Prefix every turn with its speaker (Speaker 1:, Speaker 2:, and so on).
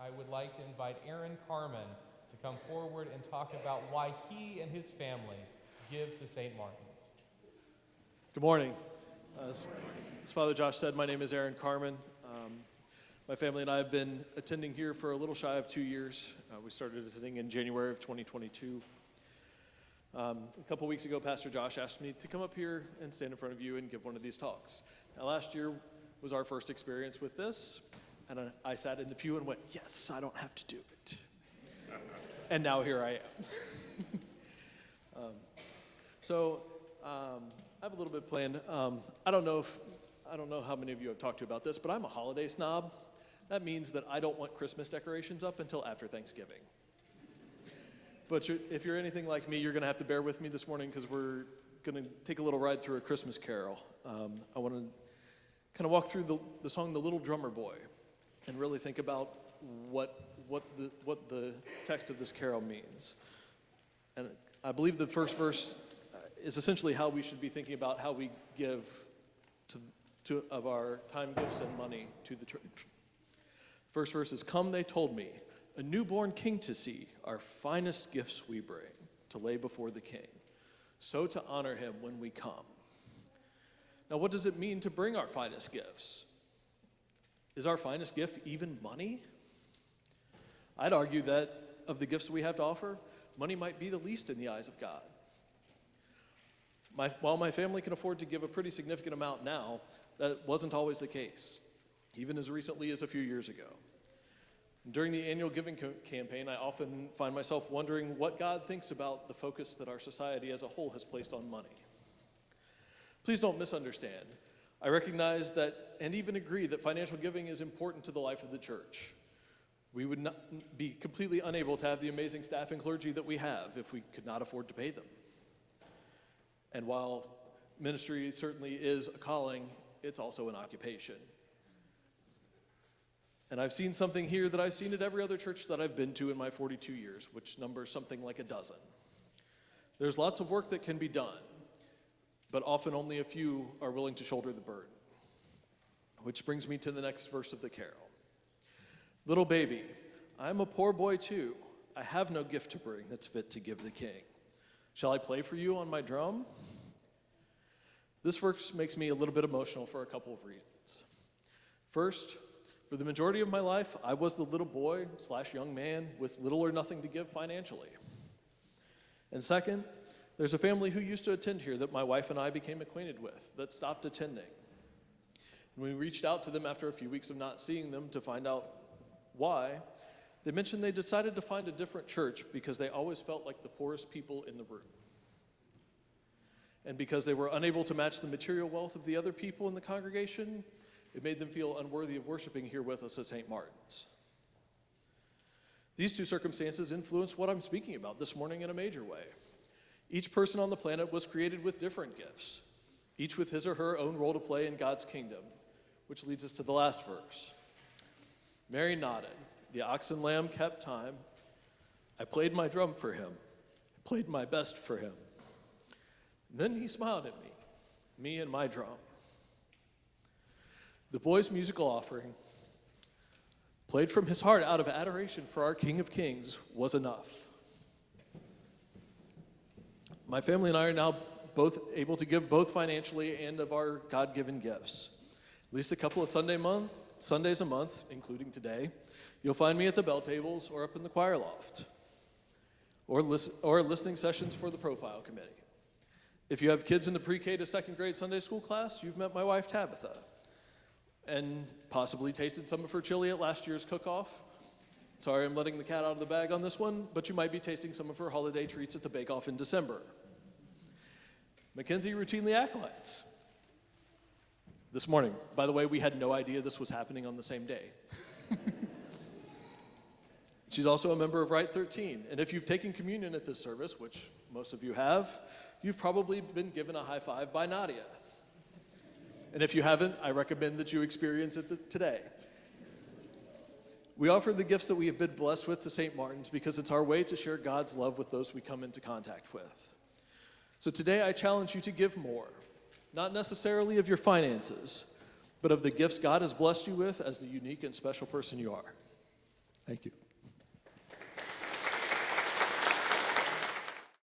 Speaker 1: I would like to invite Aaron Carman to come forward and talk about why he and his family give to St. Martin's.
Speaker 2: Good morning. As Father Josh said, my name is Aaron Carman. My family and I have been attending here for a little shy of 2 years. We started attending in January of 2022. A couple weeks ago, Pastor Josh asked me to come up here and stand in front of you and give one of these talks. Now, last year was our first experience with this, and I sat in the pew and went, yes, I don't have to do it. And now here I am. I have a little bit planned. I don't know how many of you I've talked to about this, but I'm a holiday snob. That means that I don't want Christmas decorations up until after Thanksgiving. But if you're anything like me, you're going to have to bear with me this morning because we're going to take a little ride through a Christmas carol. I want to kind of walk through the song "The Little Drummer Boy" and really think about what the text of this carol means. And I believe the first verse is essentially how we should be thinking about how we give of our time, gifts, and money to the church. First verse is, "Come, they told me, a newborn king to see, our finest gifts we bring to lay before the king, so to honor him when we come." Now, what does it mean to bring our finest gifts? Is our finest gift even money? I'd argue that of the gifts we have to offer, money might be the least in the eyes of God. While my family can afford to give a pretty significant amount now, that wasn't always the case, even as recently as a few years ago. During the annual giving campaign, I often find myself wondering what God thinks about the focus that our society as a whole has placed on money. Please don't misunderstand. I recognize that and even agree that financial giving is important to the life of the church. We would not be completely unable to have the amazing staff and clergy that we have if we could not afford to pay them. And while ministry certainly is a calling, it's also an occupation. And I've seen something here that I've seen at every other church that I've been to in my 42 years, which numbers something like a dozen. There's lots of work that can be done, but often only a few are willing to shoulder the burden. Which brings me to the next verse of the carol. "Little baby, I am a poor boy too. I have no gift to bring that's fit to give the king. Shall I play for you on my drum?" This verse makes me a little bit emotional for a couple of reasons. First, for the majority of my life, I was the little boy / young man with little or nothing to give financially. And second, there's a family who used to attend here that my wife and I became acquainted with that stopped attending. And when we reached out to them after a few weeks of not seeing them to find out why, they mentioned they decided to find a different church because they always felt like the poorest people in the room. And because they were unable to match the material wealth of the other people in the congregation, it made them feel unworthy of worshiping here with us at St. Martin's. These two circumstances influence what I'm speaking about this morning in a major way. Each person on the planet was created with different gifts, each with his or her own role to play in God's kingdom, which leads us to the last verse. "Mary nodded. The ox and lamb kept time. I played my drum for him. I played my best for him. Then he smiled at me and my drum." The boy's musical offering, played from his heart out of adoration for our King of Kings, was enough. My family and I are now both able to give both financially and of our God-given gifts. At least a couple of Sundays a month, including today, you'll find me at the bell tables or up in the choir loft, or listening sessions for the profile committee. If you have kids in the pre-K to second grade Sunday school class, you've met my wife Tabitha, and possibly tasted some of her chili at last year's cook-off. Sorry, I'm letting the cat out of the bag on this one, but you might be tasting some of her holiday treats at the bake-off in December. Mackenzie routinely acolytes. This morning, by the way, we had no idea this was happening on the same day. She's also a member of Rite 13, and if you've taken communion at this service, which most of you have, you've probably been given a high five by Nadia. And if you haven't, I recommend that you experience it today. We offer the gifts that we have been blessed with to St. Martin's because it's our way to share God's love with those we come into contact with. So today I challenge you to give more, not necessarily of your finances, but of the gifts God has blessed you with as the unique and special person you are.
Speaker 3: Thank you.